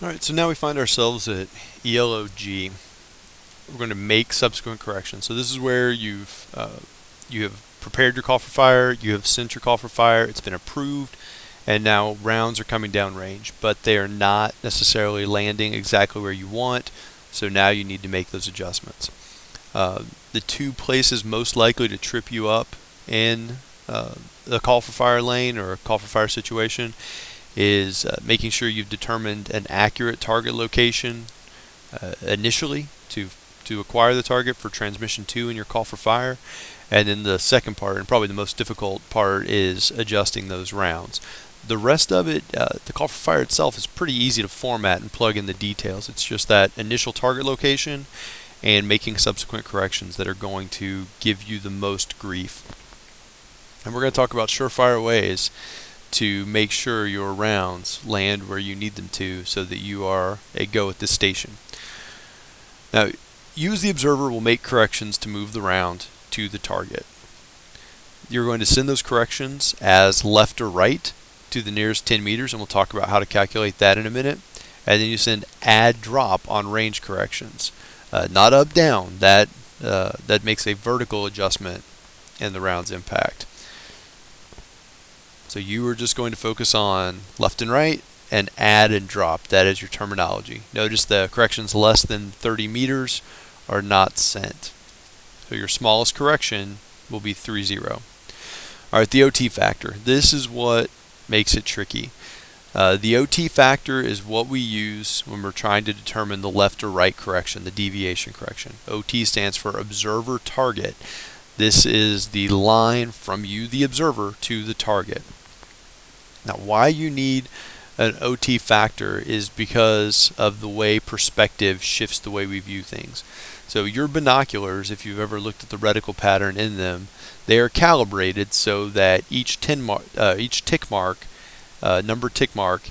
Alright, so now we find ourselves at G. We're going to make subsequent corrections. So this is where you have prepared your call for fire, you have sent your call for fire, it's been approved, and now rounds are coming down range, but they are not necessarily landing exactly where you want, so now you need to make those adjustments. The two places most likely to trip you up in a call for fire lane or a call for fire situation is making sure you've determined an accurate target location initially to acquire the target for transmission 2 in your call for fire. And then the second part, and probably the most difficult part, is adjusting those rounds. The rest of it, the call for fire itself, is pretty easy to format and plug in the details. It's just that initial target location and making subsequent corrections that are going to give you the most grief. And we're going to talk about surefire ways to make sure your rounds land where you need them to so that you are a go at this station. Now, use the observer will make corrections to move the round to the target. You're going to send those corrections as left or right to the nearest 10 meters, and we'll talk about how to calculate that in a minute. And then you send add drop on range corrections, not up down. That makes a vertical adjustment in the round's impact. So you are just going to focus on left and right and add and drop. That is your terminology. Notice the corrections less than 30 meters are not sent. So your smallest correction will be 30. Alright, the OT factor. This is what makes it tricky. The OT factor is what we use when we're trying to determine the left or right correction, the deviation correction. OT stands for observer target. This is the line from you, the observer, to the target. Now, why you need an OT factor is because of the way perspective shifts the way we view things. So your binoculars, if you've ever looked at the reticle pattern in them, they are calibrated so that each tick mark, number tick mark,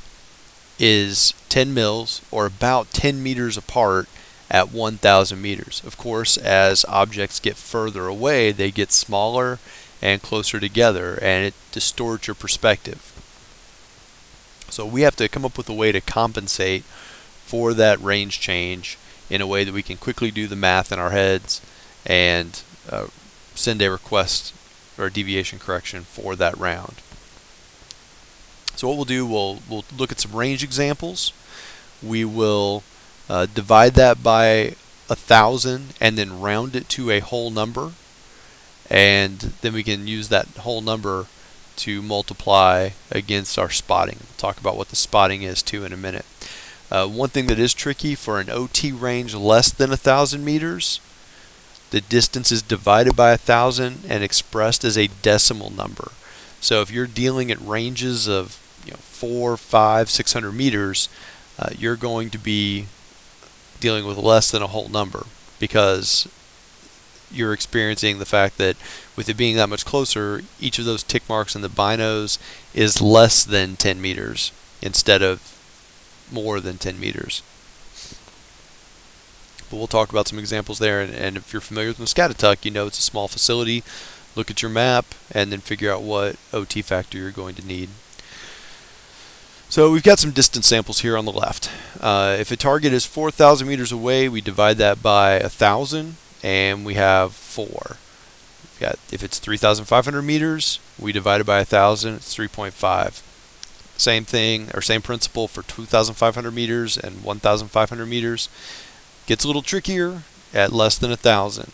is 10 mils or about 10 meters apart at 1,000 meters. Of course, as objects get further away, they get smaller and closer together, and it distorts your perspective. So we have to come up with a way to compensate for that range change in a way that we can quickly do the math in our heads and send a request or a deviation correction for that round. So what we'll do, we'll look at some range examples. We will divide that by 1,000 and then round it to a whole number, and then we can use that whole number to multiply against our spotting. We'll talk about what the spotting is too in a minute. One thing that is tricky for an OT range less than 1,000 meters, the distance is divided by 1,000 and expressed as a decimal number. So if you're dealing at ranges of 4, 5, 600 meters, you're going to be dealing with less than a whole number because you're experiencing the fact that with it being that much closer, each of those tick marks in the binos is less than 10 meters instead of more than 10 meters. But we'll talk about some examples there, and if you're familiar with Muscatatuck, you know it's a small facility. Look at your map and then figure out what OT factor you're going to need. So we've got some distance samples here on the left. If a target is 4,000 meters away, we divide that by 1,000 and we have 4. If it's 3,500 meters, we divide it by 1,000, it's 3.5. Same thing, or same principle for 2,500 meters and 1,500 meters. Gets a little trickier at less than 1,000.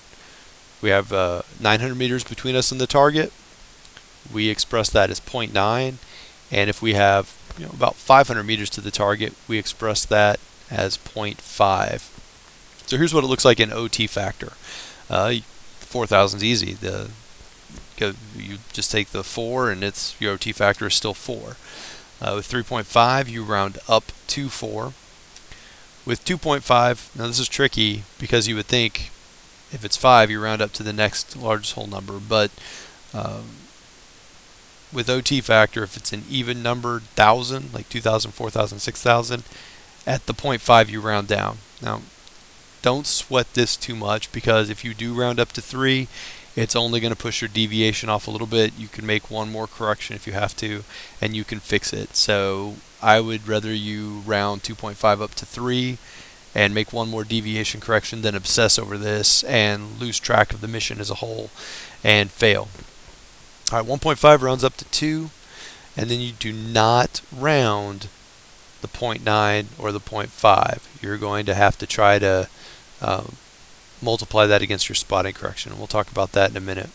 We have 900 meters between us and the target. We express that as 0.9, and if we have about 500 meters to the target, we express that as 0.5. So here's what it looks like in OT factor. 4,000 is easy. You just take the 4 and your OT factor is still 4. With 3.5, you round up to 4. With 2.5, now this is tricky because you would think if it's 5, you round up to the next largest whole number. But with OT factor, if it's an even numbered 1,000, like 2,000, 4,000, 6,000, at the 0.5 you round down. Now, don't sweat this too much because if you do round up to 3, it's only going to push your deviation off a little bit. You can make one more correction if you have to, and you can fix it. So I would rather you round 2.5 up to 3 and make one more deviation correction than obsess over this and lose track of the mission as a whole and fail. All right, 1.5 rounds up to 2, and then you do not round the 0.9 or the 0.5. You're going to have to try to multiply that against your spotting correction. We'll talk about that in a minute.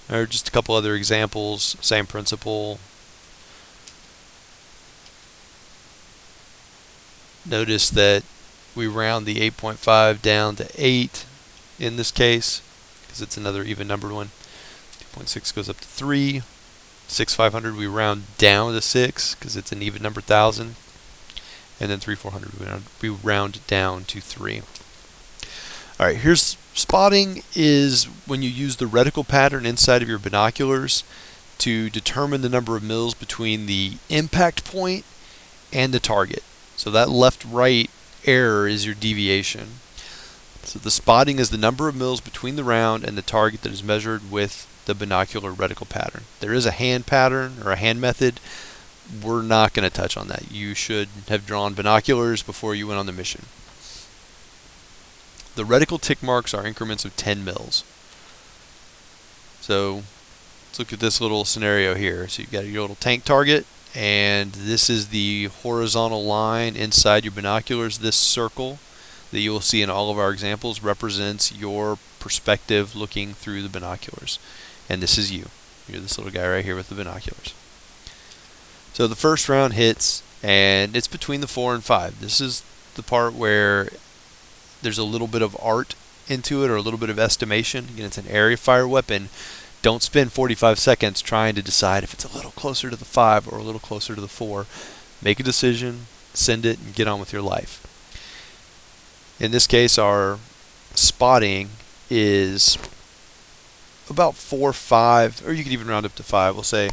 There are just a couple other examples, same principle. Notice that we round the 8.5 down to 8 in this case, because it's another even numbered one. 2.6 goes up to 3. 6,500 we round down to 6 because it's an even number 1,000. And then 3,400 we round down to 3. All right, here's spotting is when you use the reticle pattern inside of your binoculars to determine the number of mils between the impact point and the target. So that left-right error is your deviation. So the spotting is the number of mils between the round and the target that is measured with the binocular reticle pattern. There is a hand pattern or a hand method. We're not going to touch on that. You should have drawn binoculars before you went on the mission. The reticle tick marks are increments of 10 mils. So let's look at this little scenario here. So you've got your little tank target, and this is the horizontal line inside your binoculars. This circle that you will see in all of our examples represents your perspective looking through the binoculars. And this is you. You're this little guy right here with the binoculars. So the first round hits, and it's between the 4 and 5. This is the part where there's a little bit of art into it, or a little bit of estimation. Again, it's an area fire weapon. Don't spend 45 seconds trying to decide if it's a little closer to the 5 or a little closer to the 4. Make a decision, send it, and get on with your life. In this case, our spotting is about 4, 5, or you can even round up to 5. We'll say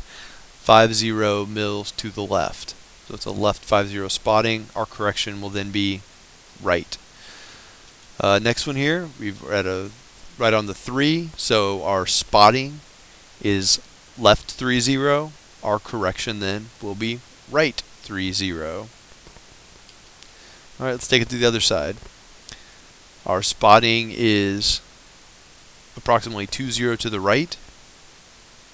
50 mils to the left. So it's a left 50 spotting. Our correction will then be right. Next one here, we've at a right on the 3, so our spotting is left 30. Our correction then will be right 30. All right, let's take it to the other side. Our spotting is approximately 20 to the right.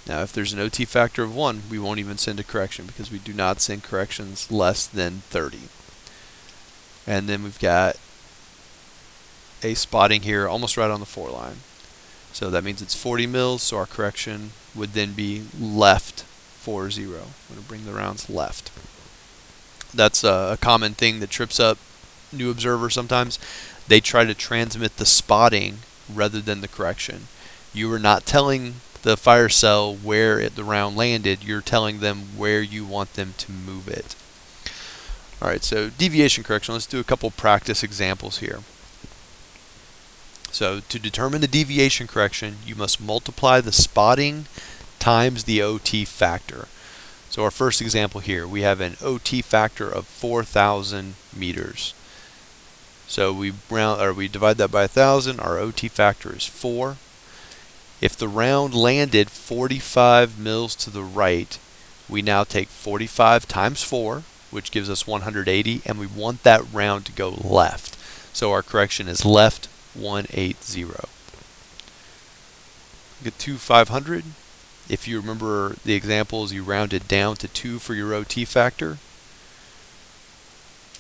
Now, if there's an OT factor of 1, we won't even send a correction because we do not send corrections less than 30. And then we've got a spotting here almost right on the 4 line. So that means it's 40 mils, so our correction would then be left 40. I'm going to bring the rounds left. That's a common thing that trips up new observers sometimes. They try to transmit the spotting rather than the correction. You are not telling the fire cell where the round landed, you're telling them where you want them to move it. Alright, so deviation correction, let's do a couple practice examples here. So to determine the deviation correction, you must multiply the spotting times the OT factor. So our first example here, we have an OT factor of 4,000 meters. So we divide that by 1,000, our OT factor is 4. If the round landed 45 mils to the right, we now take 45 times 4, which gives us 180, and we want that round to go left. So our correction is left 180. Get to 500. If you remember the examples, you rounded down to 2 for your OT factor.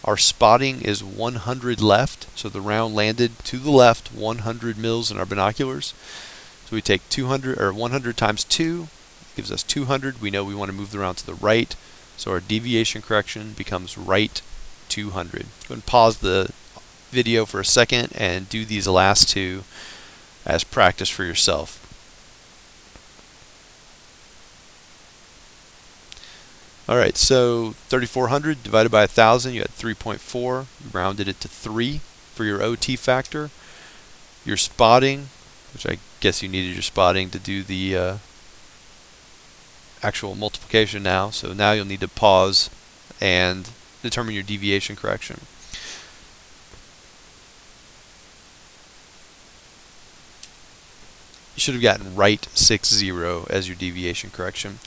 Our spotting is 100 left, so the round landed to the left 100 mils in our binoculars. So we take 100 times 2 gives us 200. We know we want to move the round to the right, so our deviation correction becomes right 200. Go ahead and pause the video for a second and do these last two as practice for yourself. Alright, so 3,400 divided by 1,000, you had 3.4. You rounded it to 3 for your OT factor. Your spotting, which I guess you needed your spotting to do the actual multiplication now, so now you'll need to pause and determine your deviation correction. You should have gotten right 60 as your deviation correction.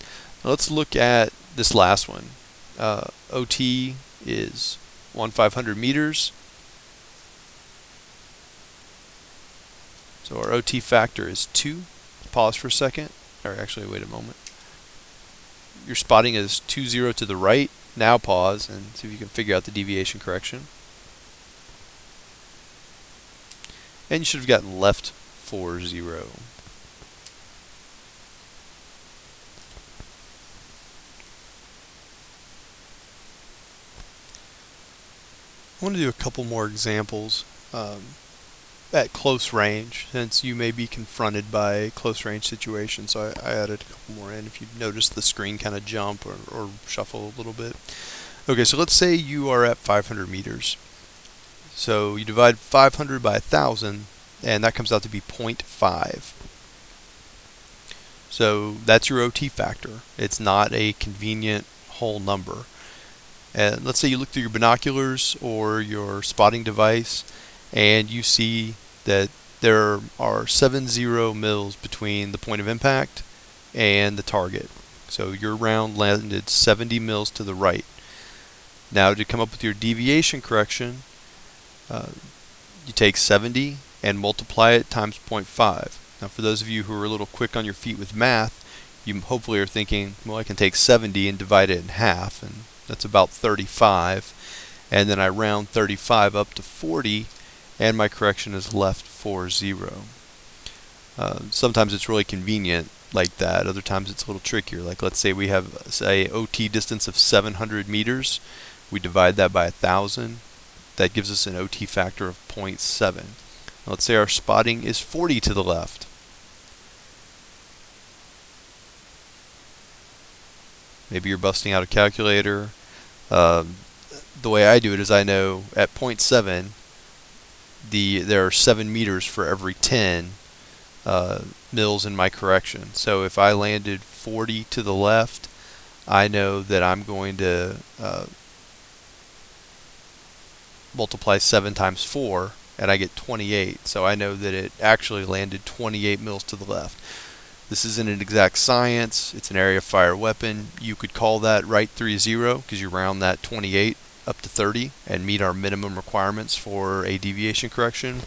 Now let's look at this last one. OT is 1/500 meters. So our OT factor is 2. Pause for a second. Or actually, wait a moment. Your spotting is 20 to the right. Now pause and see if you can figure out the deviation correction. And you should have gotten left 40. I want to do a couple more examples at close range, since you may be confronted by a close range situation. So I added a couple more in if you notice the screen kind of jump or shuffle a little bit. Okay, so let's say you are at 500 meters. So you divide 500 by 1,000, and that comes out to be 0.5. So that's your OT factor. It's not a convenient whole number. And let's say you look through your binoculars or your spotting device, and you see that there are 70 mils between the point of impact and the target. So your round landed 70 mils to the right. Now to come up with your deviation correction, you take 70 and multiply it times 0.5. Now for those of you who are a little quick on your feet with math, you hopefully are thinking, well, I can take 70 and divide it in half, and that's about 35. And then I round 35 up to 40, and my correction is left 40. Sometimes it's really convenient like that. Other times it's a little trickier. Like let's say we have, say, OT distance of 700 meters. We divide that by 1,000. That gives us an OT factor of 0.7. Let's say our spotting is 40 to the left. Maybe you're busting out a calculator. The way I do it is I know at 0.7 there are 7 meters for every 10 mils in my correction. So if I landed 40 to the left, I know that I'm going to multiply 7 times 4, and I get 28. So I know that it actually landed 28 mils to the left. This isn't an exact science. It's an area of fire weapon. You could call that right 30 because you round that 28 up to 30 and meet our minimum requirements for a deviation correction.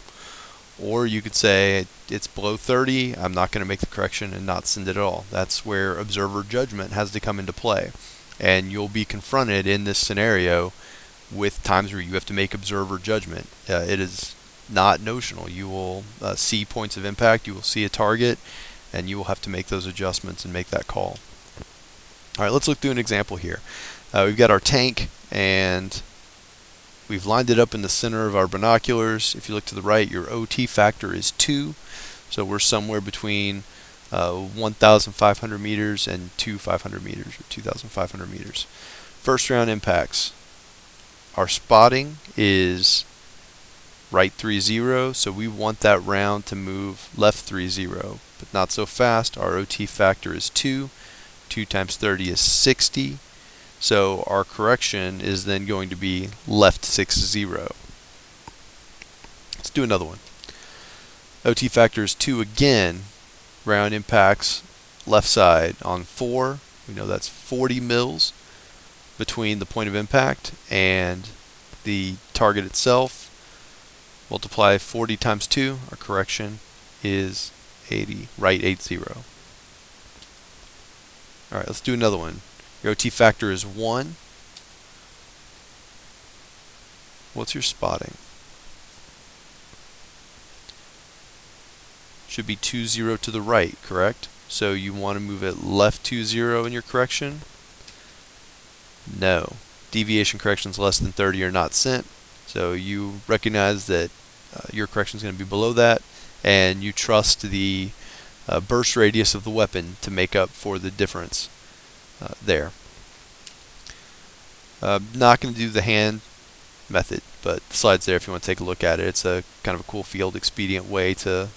Or you could say it's below 30, I'm not going to make the correction and not send it at all. That's where observer judgment has to come into play. And you'll be confronted in this scenario with times where you have to make observer judgment. It is not notional. You will see points of impact, you will see a target, and you will have to make those adjustments and make that call. Alright, let's look through an example here. We've got our tank, and we've lined it up in the center of our binoculars. If you look to the right, your OT factor is 2. So we're somewhere between 1,500 meters and 2,500 meters, or 2,500 meters. First round impacts. Our spotting is right 30, so we want that round to move left 30, but not so fast. Our OT factor is 2. 2 times 30 is 60. So our correction is then going to be left 60. Let's do another one. OT factor is 2 again. Round impacts left side on 4. We know that's 40 mils between the point of impact and the target itself. Multiply 40 times 2. Our correction is 80, right 80. Alright, let's do another one. Your OT factor is 1. What's your spotting? Should be 20 to the right, correct? So you want to move it left 20 in your correction? No. Deviation corrections less than 30 are not sent. So you recognize that your correction is going to be below that, and you trust the burst radius of the weapon to make up for the difference there. Not going to do the hand method, but the slide's there if you want to take a look at it. It's a kind of a cool field expedient way to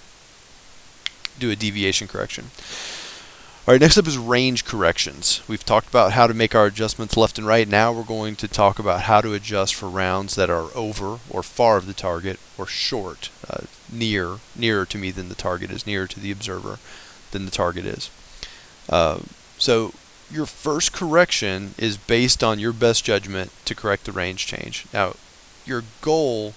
do a deviation correction. Alright, next up is range corrections. We've talked about how to make our adjustments left and right. Now we're going to talk about how to adjust for rounds that are over or far of the target, or short, nearer to me than the target is, nearer to the observer than the target is. So your first correction is based on your best judgment to correct the range change. Now, your goal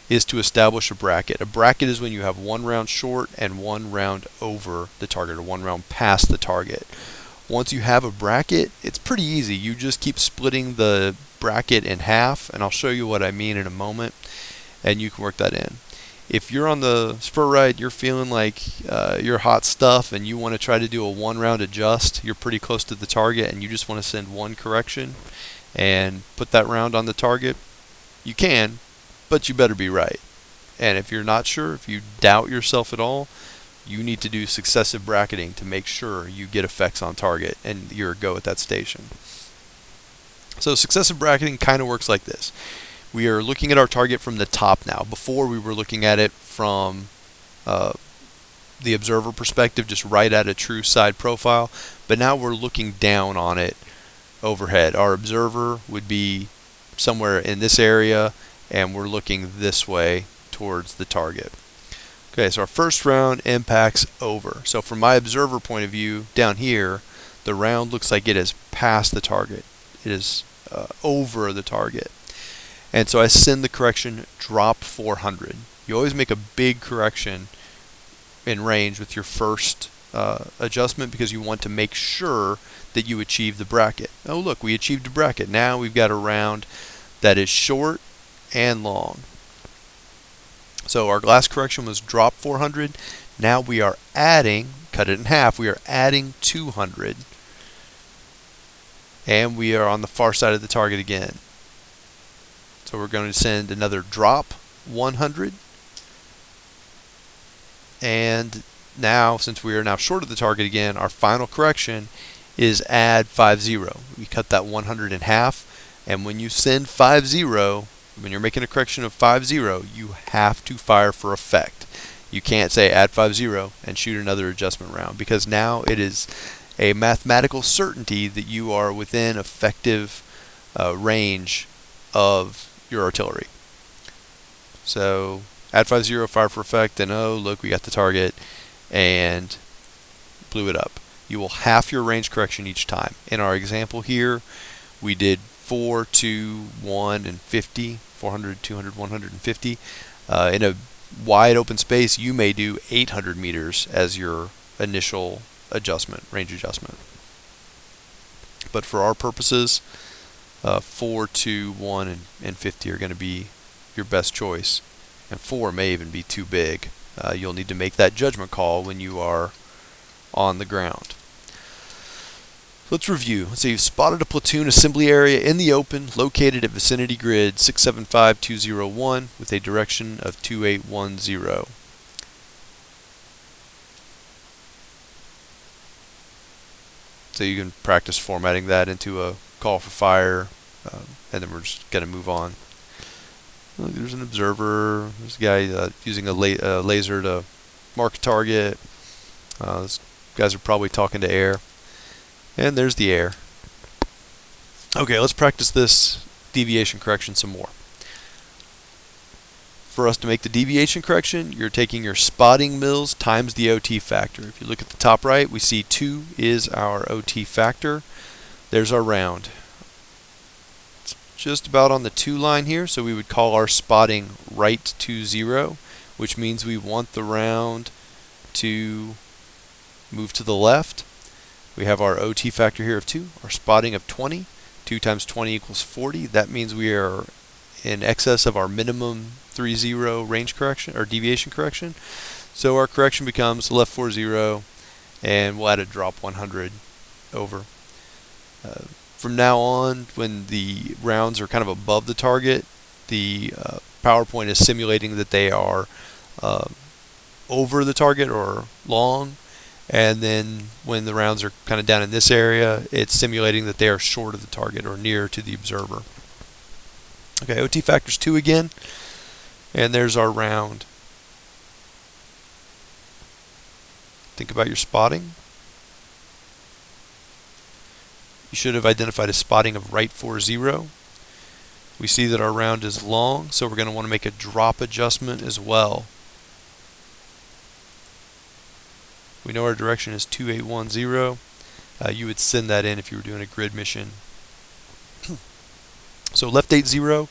is to establish a bracket. A bracket is when you have one round short and one round over the target, or one round past the target. Once you have a bracket, it's pretty easy. You just keep splitting the bracket in half, and I'll show you what I mean in a moment, and you can work that in. If you're on the spur ride, you're feeling like you're hot stuff and you want to try to do a one round adjust, you're pretty close to the target and you just want to send one correction and put that round on the target, you can, but you better be right. And if you're not sure, if you doubt yourself at all, you need to do successive bracketing to make sure you get effects on target and you're a go at that station. So successive bracketing kind of works like this. We are looking at our target from the top now. Before we were looking at it from the observer perspective, just right at a true side profile, but now we're looking down on it overhead. Our observer would be somewhere in this area and we're looking this way towards the target. Okay, so our first round impacts over. So from my observer point of view down here, the round looks like it is past the target. It is over the target. And so I send the correction drop 400. You always make a big correction in range with your first adjustment because you want to make sure that you achieve the bracket. Oh look, we achieved a bracket. Now we've got a round that is short and long. So our last correction was drop 400. Now we are adding, cut it in half, we are adding 200. And we are on the far side of the target again. So we're going to send another drop 100. And now, since we are now short of the target again, our final correction is add 50. We cut that 100 in half. And when you send 50, when you're making a correction of 50, you have to fire for effect. You can't say add 50 and shoot another adjustment round, because now it is a mathematical certainty that you are within effective range of your artillery. So add 50, fire for effect, and oh look, we got the target and blew it up. You will half your range correction each time. In our example here, we did 4, 2, 1, and 50, 400, 200, 150. In a wide open space, you may do 800 meters as your initial adjustment, range adjustment. But for our purposes, 4, 2, 1, and 50 are going to be your best choice. And 4 may even be too big. You'll need to make that judgment call when you are on the ground. Let's review. Let's say you've spotted a platoon assembly area in the open located at vicinity grid 675201 with a direction of 2810. So you can practice formatting that into a call for fire, and then we're just going to move on. Look, there's an observer. There's a guy using a laser to mark a target. These guys are probably talking to air. And there's the air. Okay, let's practice this deviation correction some more. For us to make the deviation correction, you're taking your spotting mils times the OT factor. If you look at the top right, we see 2 is our OT factor. There's our round. It's just about on the 2 line here, so we would call our spotting right to 0, which means we want the round to move to the left. We have our OT factor here of 2, our spotting of 20. 2 times 20 equals 40. That means we are in excess of our minimum 30 range correction or deviation correction. So our correction becomes left 40, and we'll add a drop 100 over. From now on, when the rounds are kind of above the target, the PowerPoint is simulating that they are over the target or long. And then when the rounds are kind of down in this area, it's simulating that they are short of the target or near to the observer. Okay, OT factor's 2 again, and there's our round. Think about your spotting. You should have identified a spotting of right 40. We see that our round is long, so we're going to want to make a drop adjustment as well. We know our direction is 2810, You would send that in if you were doing a grid mission. So left 80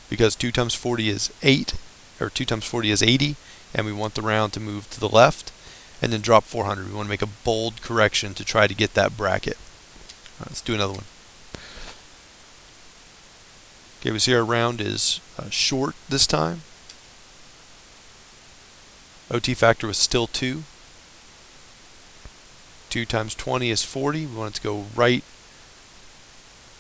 because 2 times 40 is 8, or 2 times 40 is 80, and we want the round to move to the left. And then drop 400. We want to make a bold correction to try to get that bracket. Let's do another one. Okay, we see our round is short this time. OT factor was still 2. 2 times 20 is 40. We want it to go right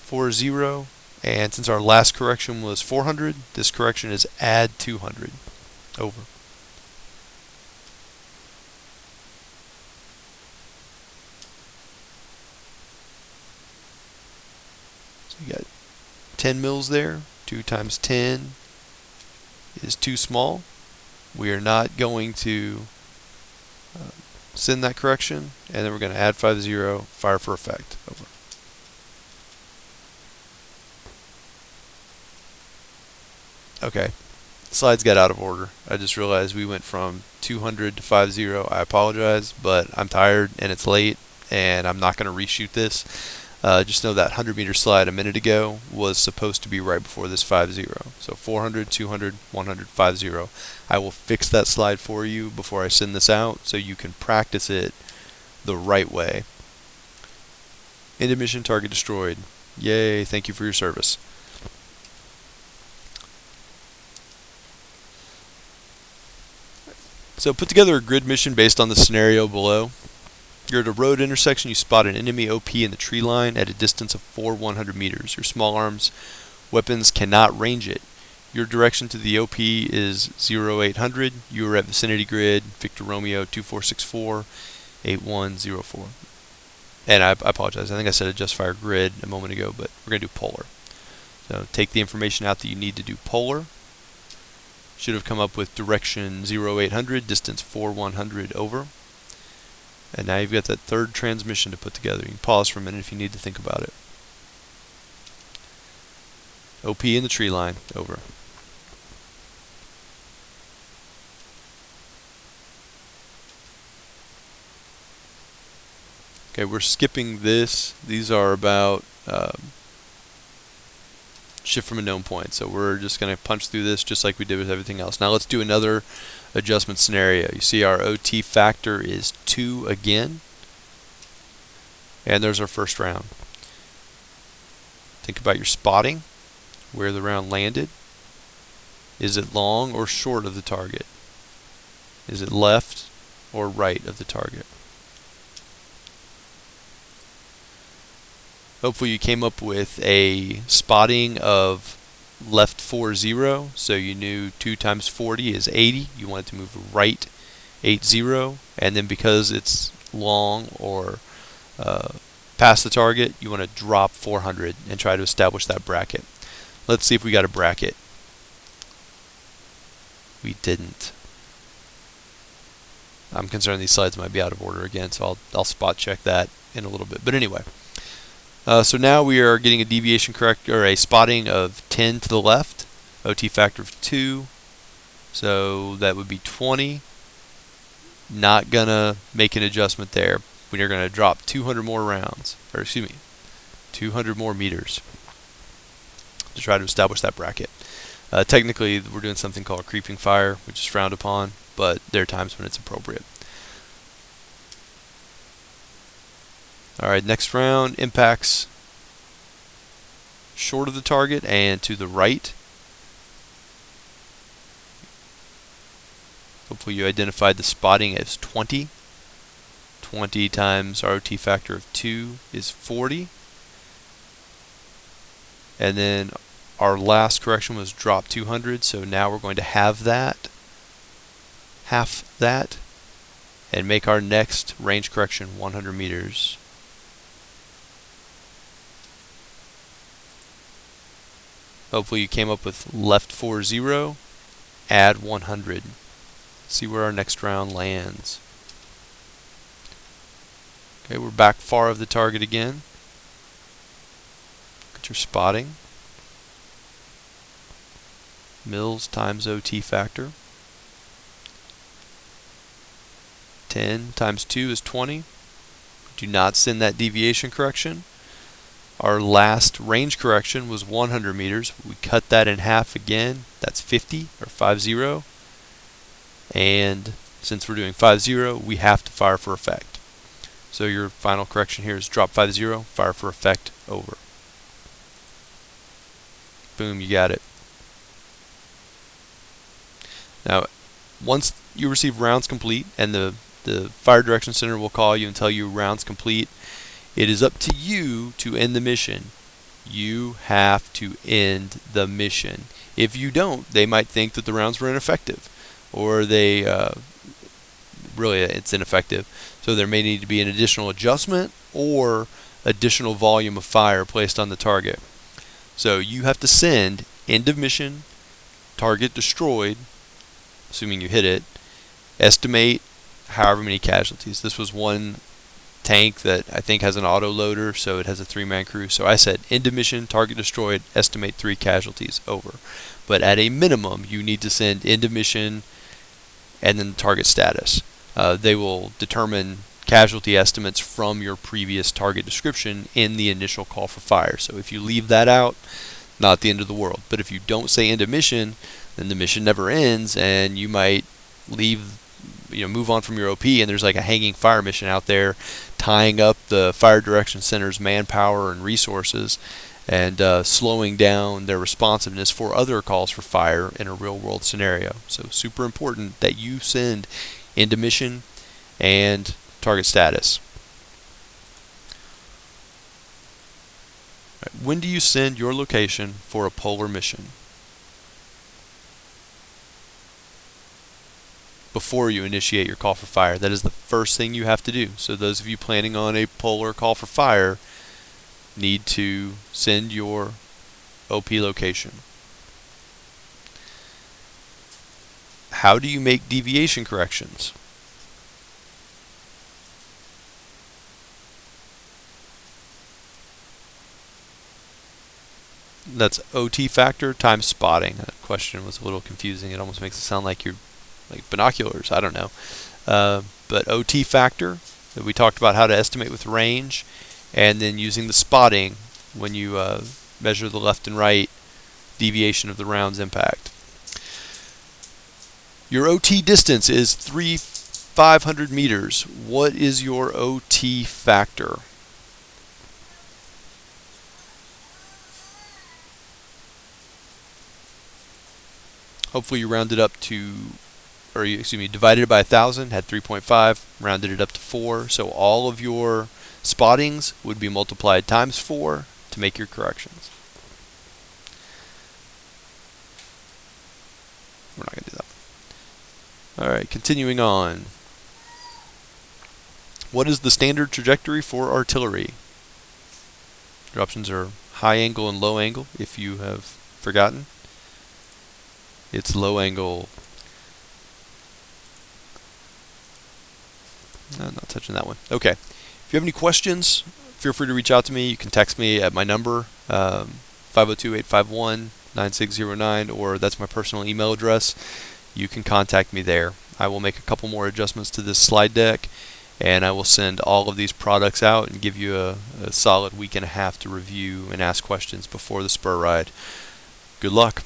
40. And since our last correction was 400, this correction is add 200 over. So you got 10 mils there. 2 times 10 is too small. We are not going to send that correction, and then we're going to add 50, fire for effect, over. Okay, slides got out of order. I just realized we went from 200 to 50. I apologize, but I'm tired and it's late, and I'm not going to reshoot this. Just know that 100-meter slide a minute ago was supposed to be right before this 50. So 400, 200, 100, 50. I will fix that slide for you before I send this out so you can practice it the right way. End of mission, target destroyed. Yay, thank you for your service. So put together a grid mission based on the scenario below. You're at a road intersection. You spot an enemy OP in the tree line at a distance of 100 meters. Your small arms weapons cannot range it. Your direction to the OP is 0800. You are at vicinity grid Victor Romeo 2464 8104. And I apologize. I think I said a just fire grid a moment ago, but we're going to do polar. So take the information out that you need to do polar. Should have come up with direction 0800, distance 4100 over. And now you've got that third transmission to put together. You can pause for a minute if you need to think about it. OP in the tree line, over. Okay, we're skipping this. These are about shift from a known point. So we're just going to punch through this just like we did with everything else. Now let's do another adjustment scenario. You see our OT factor is 2 again. And there's our first round. Think about your spotting, where the round landed. Is it long or short of the target? Is it left or right of the target? Hopefully you came up with a spotting of left 40, so you knew 2 times 40 is 80. You want it to move right 80, and then because it's long or past the target, you want to drop 400 and try to establish that bracket. Let's see if we got a bracket. We didn't. I'm concerned these slides might be out of order again, so I'll spot check that in a little bit. But anyway. So now we are getting a deviation correct, or a spotting of 10 to the left, OT factor of 2, so that would be 20. Not gonna make an adjustment there. We are gonna drop 200 more rounds, or excuse me, 200 more meters to try to establish that bracket. Technically, we're doing something called creeping fire, which is frowned upon, but there are times when it's appropriate. Alright, next round, impacts short of the target and to the right. Hopefully you identified the spotting as 20. 20 times our OT factor of 2 is 40. And then our last correction was drop 200, so now we're going to have that, half that, and make our next range correction 100 meters. Hopefully you came up with left 40, add 100. Let's see where our next round lands. Okay, we're back far of the target again. Get your spotting. Mils times OT factor. 10 times 2 is 20. Do not send that deviation correction. Our last range correction was 100 meters. We cut that in half again. That's 50 or 50. And since we're doing 50, we have to fire for effect. So your final correction here is drop 50, fire for effect, over. Boom, you got it. Now, once you receive rounds complete, and the Fire Direction Center will call you and tell you rounds complete, it is up to you to end the mission. You have to end the mission. If you don't, they might think that the rounds were ineffective, or they really it's ineffective. So there may need to be an additional adjustment or additional volume of fire placed on the target. So you have to send end of mission, target destroyed, assuming you hit it, estimate however many casualties. This was one tank that I think has an auto loader, so it has a 3-man crew. So I said end of mission, target destroyed, estimate 3 casualties, over. But at a minimum, you need to send end of mission and then target status. They will determine casualty estimates from your previous target description in the initial call for fire. So if you leave that out, not the end of the world. But if you don't say end of mission, then the mission never ends, and you might move on from your OP, and there's like a hanging fire mission out there tying up the Fire Direction Center's manpower and resources, and slowing down their responsiveness for other calls for fire in a real world scenario. So super important that you send end of mission and target status. Right. When do you send your location for a polar mission? Before you initiate your call for fire. That is the first thing you have to do. So those of you planning on a polar call for fire need to send your OP location. How do you make deviation corrections? That's OT factor times spotting. That question was a little confusing. It almost makes it sound like you're like binoculars. I don't know. But OT factor, that we talked about how to estimate with range, and then using the spotting when you measure the left and right deviation of the round's impact. Your OT distance is 500 meters. What is your OT factor? Hopefully you rounded up to, or excuse me, divided it by 1,000, had 3.5, rounded it up to 4. So all of your spottings would be multiplied times 4 to make your corrections. We're not going to do that. Alright, continuing on. What is the standard trajectory for artillery? Your options are high angle and low angle, if you have forgotten. It's low angle. I'm not touching that one. Okay. If you have any questions, feel free to reach out to me. You can text me at my number, 502-851-9609, or that's my personal email address. You can contact me there. I will make a couple more adjustments to this slide deck, and I will send all of these products out and give you a solid week and a half to review and ask questions before the spur ride. Good luck.